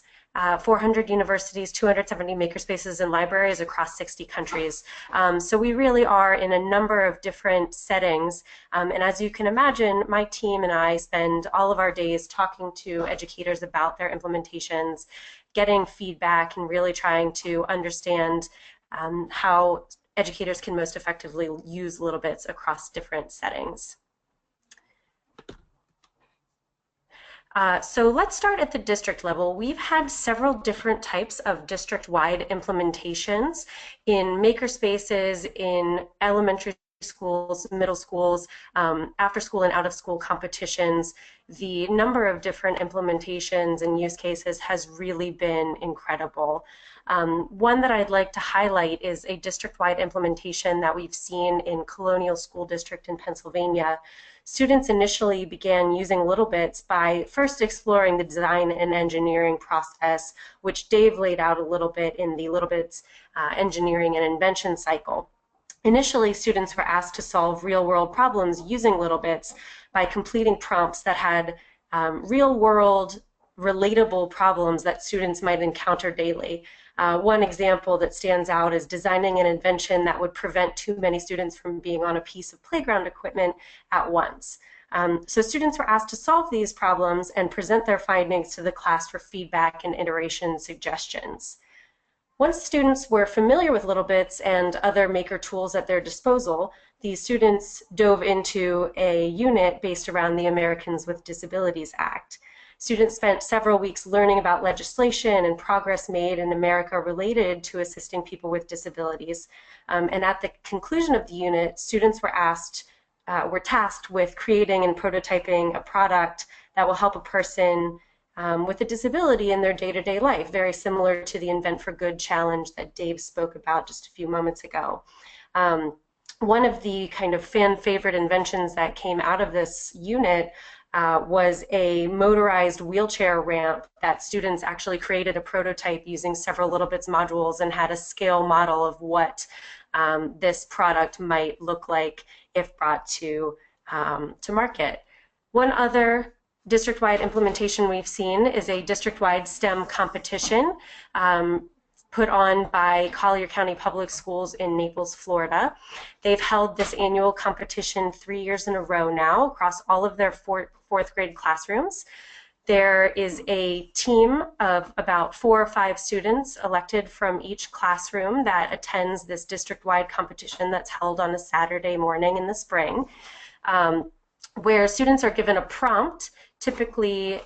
400 universities, 270 makerspaces and libraries across 60 countries. So we really are in a number of different settings. And as you can imagine, my team and I spend all of our days talking to educators about their implementations, getting feedback, and really trying to understand how educators can most effectively use littleBits across different settings. So let's start at the district level. We've had several different types of district-wide implementations in makerspaces, in elementary schools, middle schools, after school and out of school competitions. The number of different implementations and use cases has really been incredible. One that I'd like to highlight is a district-wide implementation that we've seen in Colonial School District in Pennsylvania. Students initially began using littleBits by first exploring the design and engineering process, which Dave laid out a little bit in the littleBits engineering and invention cycle. Initially, students were asked to solve real-world problems using littleBits by completing prompts that had real-world, relatable problems that students might encounter daily. One example that stands out is designing an invention that would prevent too many students from being on a piece of playground equipment at once. So students were asked to solve these problems and present their findings to the class for feedback and iteration suggestions. Once students were familiar with littleBits and other maker tools at their disposal, these students dove into a unit based around the Americans with Disabilities Act. Students spent several weeks learning about legislation and progress made in America related to assisting people with disabilities. And at the conclusion of the unit, students were tasked with creating and prototyping a product that will help a person with a disability in their day-to-day life, very similar to the Invent for Good challenge that Dave spoke about just a few moments ago. One of the kind of fan favorite inventions that came out of this unit was a motorized wheelchair ramp that students actually created a prototype using several littleBits modules and had a scale model of what this product might look like if brought to market. One other district-wide implementation we've seen is a district-wide STEM competition put on by Collier County Public Schools in Naples, Florida. They've held this annual competition 3 years in a row now across all of their fourth grade classrooms. There is a team of about 4 or 5 students elected from each classroom that attends this district-wide competition that's held on a Saturday morning in the spring, where students are given a prompt. Typically,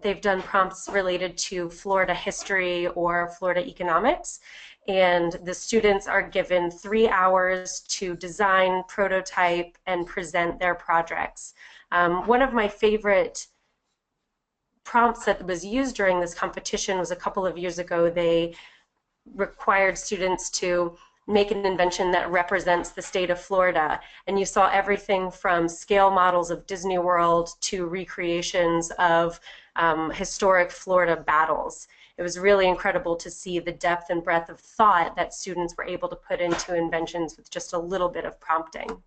they've done prompts related to Florida history or Florida economics, and the students are given 3 hours to design, prototype, and present their projects. One of my favorite prompts that was used during this competition was a couple of years ago. They required students to make an invention that represents the state of Florida. And you saw everything from scale models of Disney World to recreations of historic Florida battles. It was really incredible to see the depth and breadth of thought that students were able to put into inventions with just a little bit of prompting.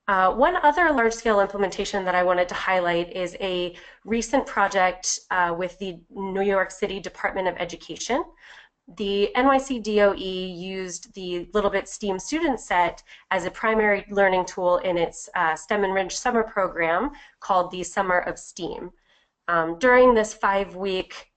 One other large-scale implementation that I wanted to highlight is a recent project with the New York City Department of Education. The NYC DOE used the littleBits STEAM student set as a primary learning tool in its STEM Enriched Summer program called the Summer of STEAM. During this 5-week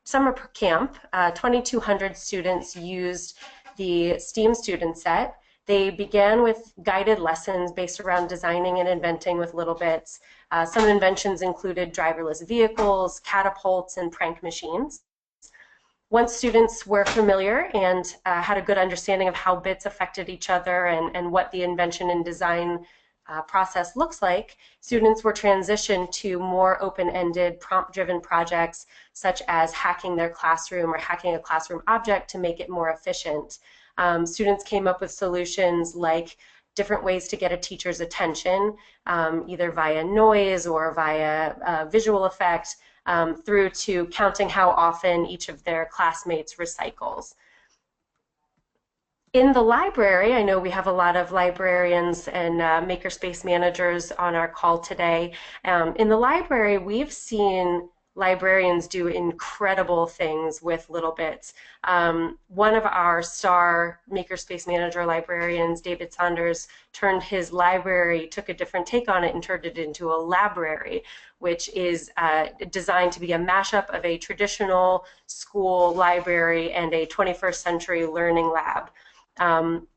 summer camp, 2,200 students used the STEAM student set. They began with guided lessons based around designing and inventing with littleBits. Some inventions included driverless vehicles, catapults, and prank machines. Once students were familiar and had a good understanding of how bits affected each other and what the invention and design process looks like, students were transitioned to more open-ended, prompt-driven projects such as hacking their classroom or hacking a classroom object to make it more efficient. Students came up with solutions like different ways to get a teacher's attention, either via noise or via visual effect, through to counting how often each of their classmates recycles. In the library, I know we have a lot of librarians and makerspace managers on our call today. In the library, we've seen librarians do incredible things with littleBits. One of our star makerspace manager librarians, David Saunders, turned his library, took a different take on it and turned it into a library, which is designed to be a mashup of a traditional school library and a 21st century learning lab.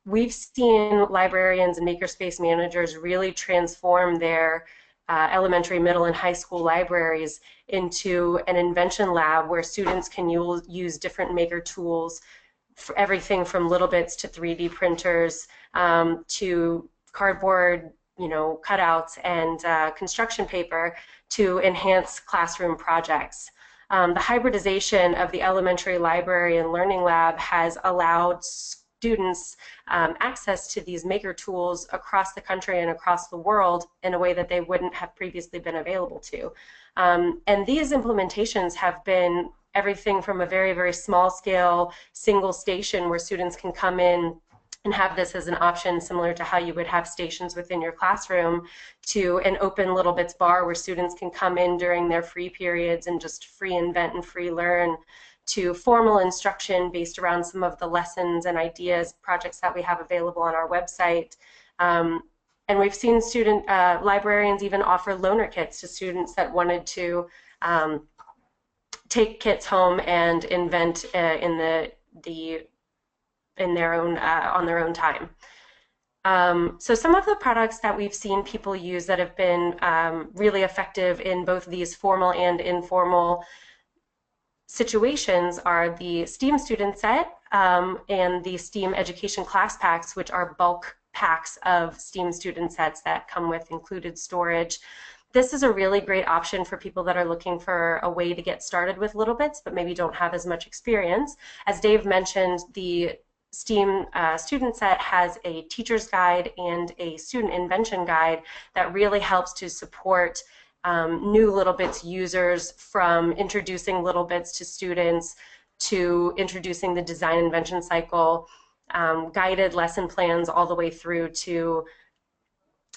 We've seen librarians and makerspace managers really transform their elementary, middle, and high school libraries into an invention lab where students can use different maker tools, for everything from littleBits to 3D printers to cardboard, cutouts and construction paper to enhance classroom projects. The hybridization of the elementary library and learning lab has allowed students access to these maker tools across the country and across the world in a way that they wouldn't have previously been available to. And these implementations have been everything from a very, very small scale single station where students can come in and have this as an option similar to how you would have stations within your classroom, to an open littleBits bar where students can come in during their free periods and just free invent and free learn, to formal instruction based around some of the lessons and ideas, projects that we have available on our website. And we've seen librarians even offer loaner kits to students that wanted to take kits home and invent on their own time. So some of the products that we've seen people use that have been really effective in both these formal and informal situations are the STEAM student set and the STEAM education class packs, which are bulk packs of STEAM student sets that come with included storage. This is a really great option for people that are looking for a way to get started with littleBits but maybe don't have as much experience. As Dave mentioned, the STEAM student set has a teacher's guide and a student invention guide that really helps to support new littleBits users, from introducing littleBits to students to introducing the design invention cycle, guided lesson plans all the way through to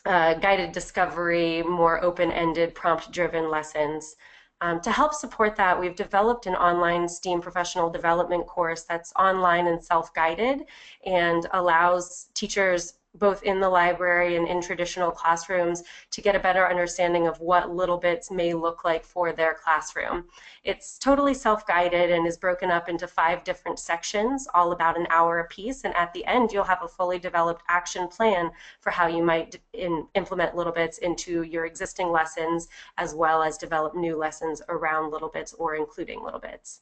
guided discovery, more open-ended, prompt-driven lessons. To help support that, we've developed an online STEAM professional development course that's online and self-guided and allows teachers both in the library and in traditional classrooms to get a better understanding of what littleBits may look like for their classroom. It's totally self-guided and is broken up into 5 different sections, all about an hour apiece, and at the end you'll have a fully developed action plan for how you might implement littleBits into your existing lessons, as well as develop new lessons around littleBits or including littleBits.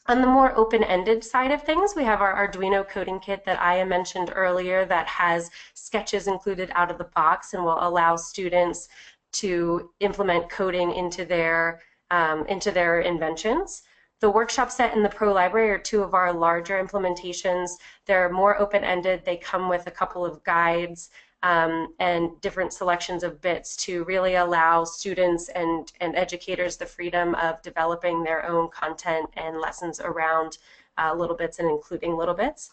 On the more open-ended side of things, we have our Arduino coding kit that Ayah mentioned earlier that has sketches included out of the box and will allow students to implement coding into their inventions. The workshop set and the Pro Library are 2 of our larger implementations. They're more open-ended. They come with a couple of guides and different selections of bits to really allow students and educators the freedom of developing their own content and lessons around littleBits and including littleBits.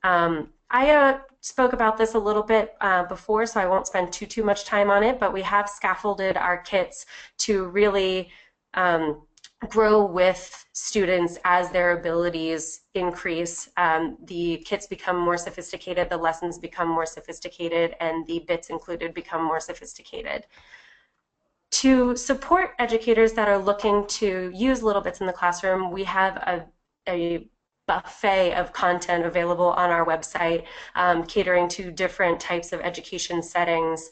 I spoke about this a little bit before, so I won't spend too much time on it, but we have scaffolded our kits to really grow with students as their abilities increase. The kits become more sophisticated, the lessons become more sophisticated, and the bits included become more sophisticated. To support educators that are looking to use littleBits in the classroom, we have a buffet of content available on our website, catering to different types of education settings.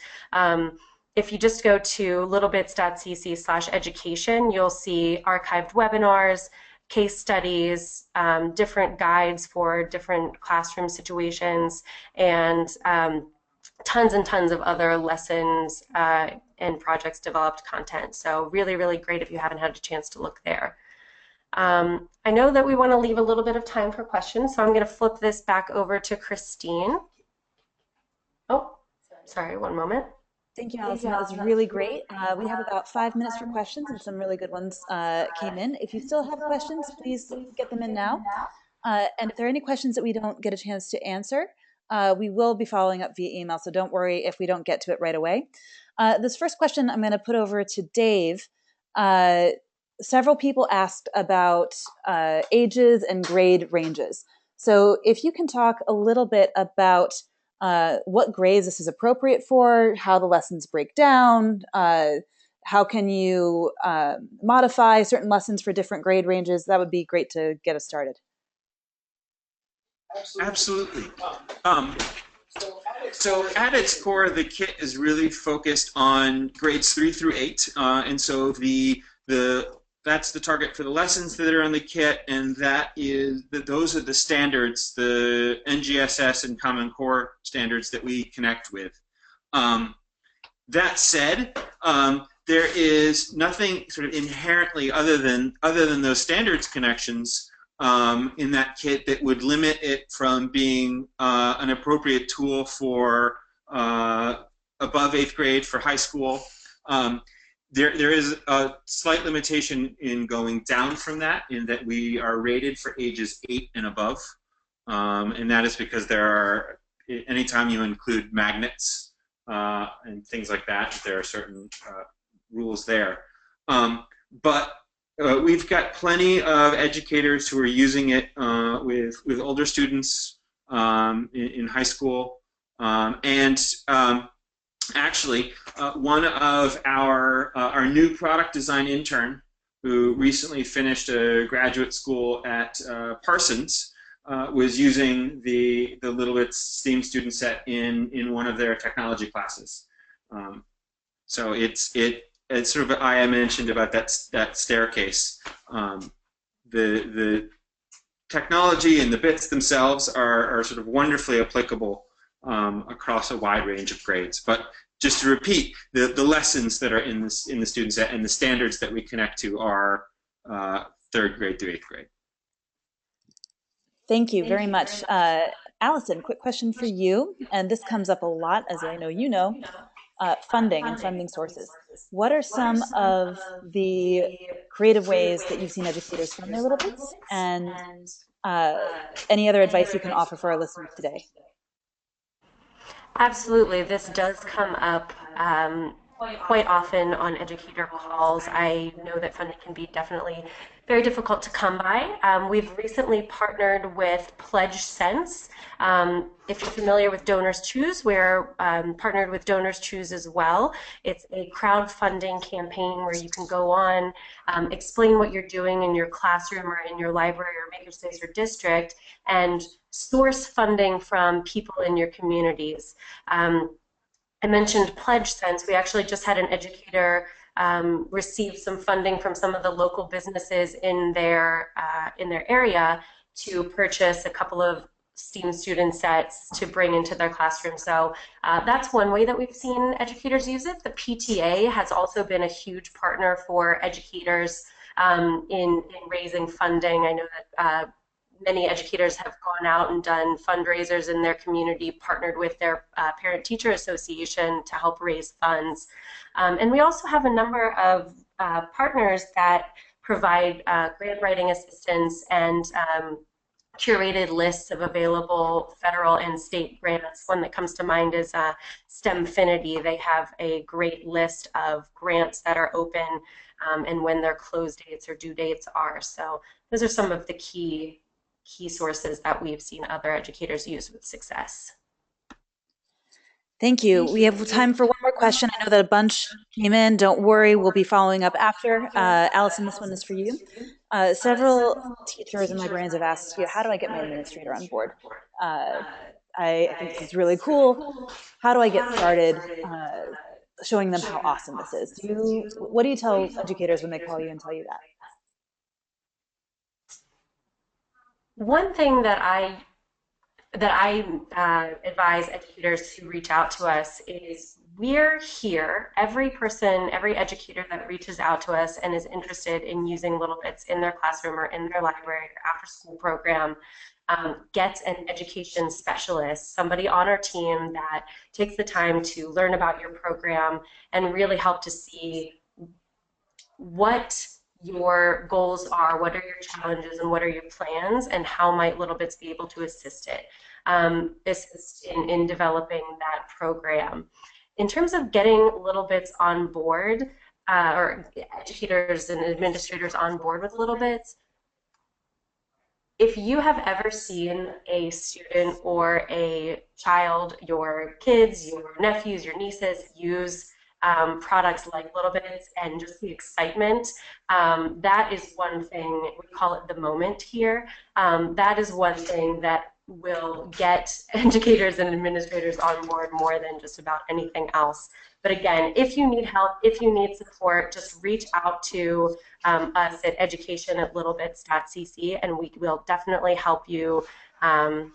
If you just go to littlebits.cc/education, you'll see archived webinars, case studies, different guides for different classroom situations, and tons and tons of other lessons and projects developed content. So really, really great if you haven't had a chance to look there. I know that we want to leave a little bit of time for questions, so I'm going to flip this back over to Christine. Oh, sorry, one moment. Thank you, Allison. That was really great. We have about 5 minutes for questions, and some really good ones came in. If you still have questions, please get them in now. And if there are any questions that we don't get a chance to answer, we will be following up via email, so don't worry if we don't get to it right away. This first question I'm going to put over to Dave. Several people asked about ages and grade ranges. So if you can talk a little bit about what grades this is appropriate for, how the lessons break down, how can you modify certain lessons for different grade ranges, that would be great to get us started. Absolutely. So at its core, the kit is really focused on grades 3 through 8, and so that's the target for the lessons that are on the kit, and those are the standards, the NGSS and Common Core standards that we connect with. That said, there is nothing sort of inherently other than those standards connections in that kit that would limit it from being an appropriate tool for above 8th grade for high school. There is a slight limitation in going down from that, in that we are rated for ages 8 and above, and that is because anytime you include magnets and things like that, there are certain rules there. But we've got plenty of educators who are using it with older students in high school, actually, one of our new product design intern, who recently finished a graduate school at Parsons, was using the littleBits STEAM student set in one of their technology classes. So it's sort of what Ayah mentioned about that staircase. The technology and the bits themselves are sort of wonderfully applicable across a wide range of grades. But just to repeat, the lessons that are in the student set and the standards that we connect to are 3rd grade through 8th grade. Thank you very much. Allison, quick question for you, and this comes up a lot, as I know you know, funding and funding sources. What are some of the creative ways that you've seen educators fund their littleBits, and any other advice you can offer for our listeners today? Absolutely. This does come up quite often on educator calls. I know that funding can be definitely very difficult to come by. We've recently partnered with Pledge Sense. If you're familiar with Donors Choose, we're partnered with Donors Choose as well. It's a crowdfunding campaign where you can go on, explain what you're doing in your classroom or in your library or makerspace or district, and source funding from people in your communities. I mentioned Pledge Sense. We actually just had an educator receive some funding from some of the local businesses in their area to purchase a couple of STEAM student sets to bring into their classroom. So that's one way that we've seen educators use it. The PTA has also been a huge partner for educators in raising funding. I know that many educators have gone out and done fundraisers in their community, partnered with their parent-teacher association to help raise funds. And we also have a number of partners that provide grant writing assistance and curated lists of available federal and state grants. One that comes to mind is STEMfinity. They have a great list of grants that are open and when their close dates or due dates are. So those are some of the key sources that we've seen other educators use with success. Thank you. We have time for one more question. I know that a bunch came in. Don't worry, we'll be following up after. Allison, this one is for you. Several teachers and librarians have asked you, how do I get my administrator on board? I think this is really cool. How do I get started showing them how awesome this is? What do you tell educators when they call you and tell you that? One thing that I advise educators to reach out to us is we're here. Every educator that reaches out to us and is interested in using littleBits in their classroom or in their library or after school program gets an education specialist, somebody on our team that takes the time to learn about your program and really help to see what your goals are, what are your challenges, and what are your plans, and how might littleBits be able to assist in developing that program. In terms of getting littleBits on board, or educators and administrators on board with littleBits, if you have ever seen a student or a child, your kids, your nephews, your nieces use products like littleBits and just the excitement, that is one thing. We call it the moment here. That is one thing that will get educators and administrators on board more than just about anything else. But again, if you need help, if you need support, just reach out to us at education@littlebits.cc, and we will definitely help you come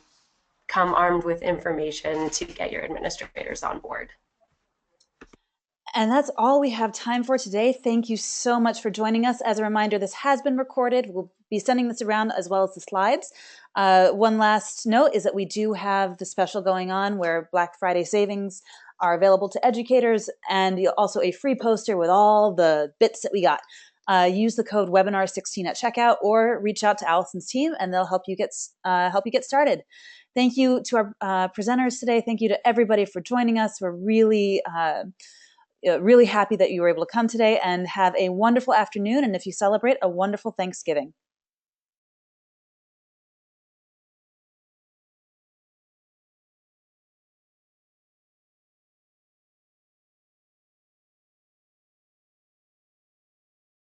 armed with information to get your administrators on board. And that's all we have time for today. Thank you so much for joining us. As a reminder, this has been recorded. We'll be sending this around as well as the slides. One last note is that we do have the special going on where Black Friday savings are available to educators, and also a free poster with all the bits that we got. Use the code webinar16 at checkout, or reach out to Allison's team and they'll help you get started. Thank you to our presenters today. Thank you to everybody for joining us. We're really happy that you were able to come today, and have a wonderful afternoon. And if you celebrate, a wonderful Thanksgiving.